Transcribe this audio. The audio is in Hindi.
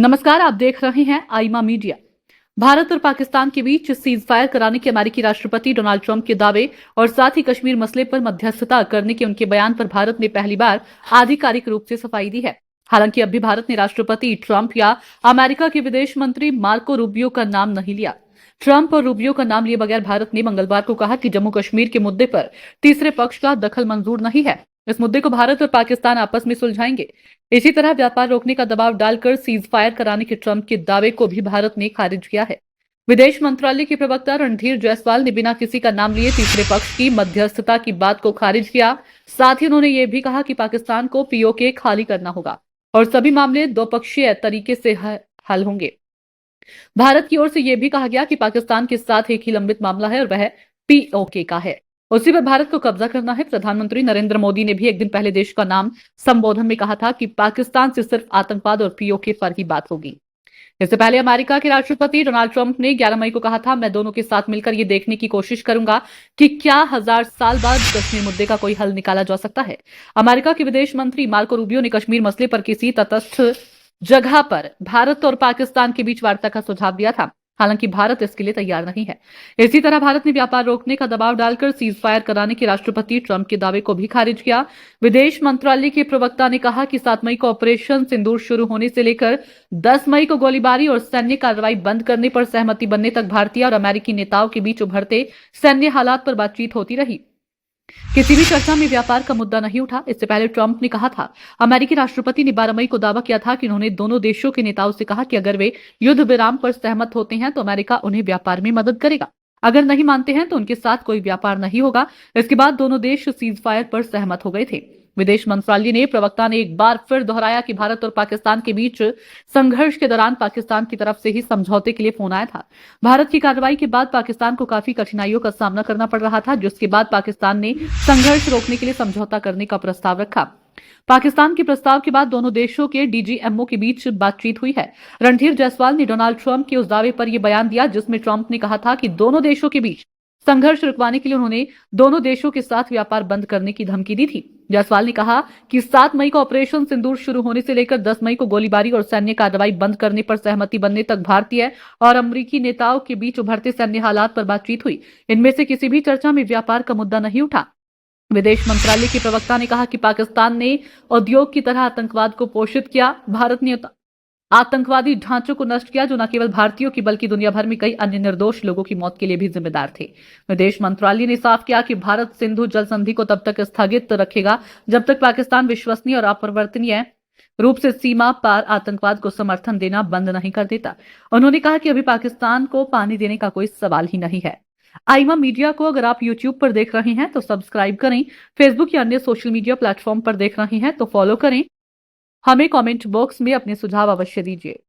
नमस्कार, आप देख रहे हैं आईमा मीडिया। भारत और पाकिस्तान के बीच सीज फायर कराने के अमेरिकी राष्ट्रपति डोनाल्ड ट्रंप के दावे और साथ ही कश्मीर मसले पर मध्यस्थता करने के उनके बयान पर भारत ने पहली बार आधिकारिक रूप से सफाई दी है। हालांकि अभी भारत ने राष्ट्रपति ट्रंप या अमेरिका के विदेश मंत्री मार्को रूबियो का नाम नहीं लिया। ट्रंप और रूबियो का नाम लिए बगैर भारत ने मंगलवार को कहा कि जम्मू कश्मीर के मुद्दे पर तीसरे पक्ष का दखल मंजूर नहीं है। इस मुद्दे को भारत और पाकिस्तान आपस में सुलझाएंगे। इसी तरह व्यापार रोकने का दबाव डालकर सीज फायर कराने के ट्रंप के दावे को भी भारत ने खारिज किया है। विदेश मंत्रालय के प्रवक्ता रणधीर जायसवाल ने बिना किसी का नाम लिए तीसरे पक्ष की मध्यस्थता की बात को खारिज किया। साथ ही उन्होंने ये भी कहा कि पाकिस्तान को पीओके खाली करना होगा और सभी मामले द्विपक्षीय तरीके से हल होंगे। भारत की ओर से यह भी कहा गया कि पाकिस्तान के साथ एक ही लंबित मामला है और वह पीओके का है। उसी पर भारत को कब्जा करना है। प्रधानमंत्री नरेंद्र मोदी ने भी एक दिन पहले देश का नाम संबोधन में कहा था कि पाकिस्तान से सिर्फ आतंकवाद और पीओके पर ही बात होगी। इससे पहले अमेरिका के राष्ट्रपति डोनाल्ड ट्रंप ने 11 मई को कहा था, मैं दोनों के साथ मिलकर ये देखने की कोशिश करूंगा कि क्या 1000 साल बाद कश्मीर मुद्दे का कोई हल निकाला जा सकता है। अमेरिका के विदेश मंत्री मार्को रूबियो ने कश्मीर मसले पर किसी तटस्थ जगह पर भारत और पाकिस्तान के बीच वार्ता का सुझाव दिया था। हालांकि भारत इसके लिए तैयार नहीं है। इसी तरह भारत ने व्यापार रोकने का दबाव डालकर सीज फायर कराने के राष्ट्रपति ट्रंप के दावे को भी खारिज किया। विदेश मंत्रालय के प्रवक्ता ने कहा कि 7 मई को ऑपरेशन सिंदूर शुरू होने से लेकर 10 मई को गोलीबारी और सैन्य कार्रवाई बंद करने पर सहमति बनने तक भारतीय और अमेरिकी नेताओं के बीच उभरते सैन्य हालात पर बातचीत होती रही। किसी भी चर्चा में व्यापार का मुद्दा नहीं उठा। इससे पहले ट्रंप ने कहा था, अमेरिकी राष्ट्रपति ने 12 मई को दावा किया था कि उन्होंने दोनों देशों के नेताओं से कहा कि अगर वे युद्ध विराम पर सहमत होते हैं तो अमेरिका उन्हें व्यापार में मदद करेगा, अगर नहीं मानते हैं तो उनके साथ कोई व्यापार नहीं होगा। इसके बाद दोनों देश सीज फायर पर सहमत हो गए थे। विदेश मंत्रालय ने प्रवक्ता ने एक बार फिर दोहराया कि भारत और पाकिस्तान के बीच संघर्ष के दौरान पाकिस्तान की तरफ से ही समझौते के लिए फोन आया था। भारत की कार्रवाई के बाद पाकिस्तान को काफी कठिनाइयों का सामना करना पड़ रहा था, जिसके बाद पाकिस्तान ने संघर्ष रोकने के लिए समझौता करने का प्रस्ताव रखा। पाकिस्तान के प्रस्ताव के बाद दोनों देशों के डीजीएमओ के बीच बातचीत हुई है। रणधीर जायसवाल ने डोनाल्ड ट्रंप के उस दावे पर यह बयान दिया जिसमें ट्रंप ने कहा था कि दोनों देशों के बीच संघर्ष रुकवाने के लिए उन्होंने दोनों देशों के साथ व्यापार बंद करने की धमकी दी थी। जायसवाल ने कहा कि 7 मई को ऑपरेशन सिंदूर शुरू होने से लेकर 10 मई को गोलीबारी और सैन्य कार्रवाई बंद करने पर सहमति बनने तक भारतीय और अमेरिकी नेताओं के बीच उभरते सैन्य हालात पर बातचीत हुई। इनमें से किसी भी चर्चा में व्यापार का मुद्दा नहीं उठा। विदेश मंत्रालय के प्रवक्ता ने कहा कि पाकिस्तान ने उद्योग की तरह आतंकवाद को पोषित किया। भारत ने आतंकवादी ढांचों को नष्ट किया जो न केवल भारतीयों की बल्कि दुनिया भर में कई अन्य निर्दोष लोगों की मौत के लिए भी जिम्मेदार थे। विदेश मंत्रालय ने साफ किया कि भारत सिंधु जल संधि को तब तक स्थगित रखेगा जब तक पाकिस्तान विश्वसनीय और अपरिवर्तनीय रूप से सीमा पार आतंकवाद को समर्थन देना बंद नहीं कर देता। उन्होंने कहा कि अभी पाकिस्तान को पानी देने का कोई सवाल ही नहीं है। आईमा मीडिया को अगर आप यूट्यूब पर देख रहे हैं तो सब्सक्राइब करें, फेसबुक या अन्य सोशल मीडिया प्लेटफॉर्म पर देख रहे हैं तो फॉलो करें। हमें कमेंट बॉक्स में अपने सुझाव अवश्य दीजिए।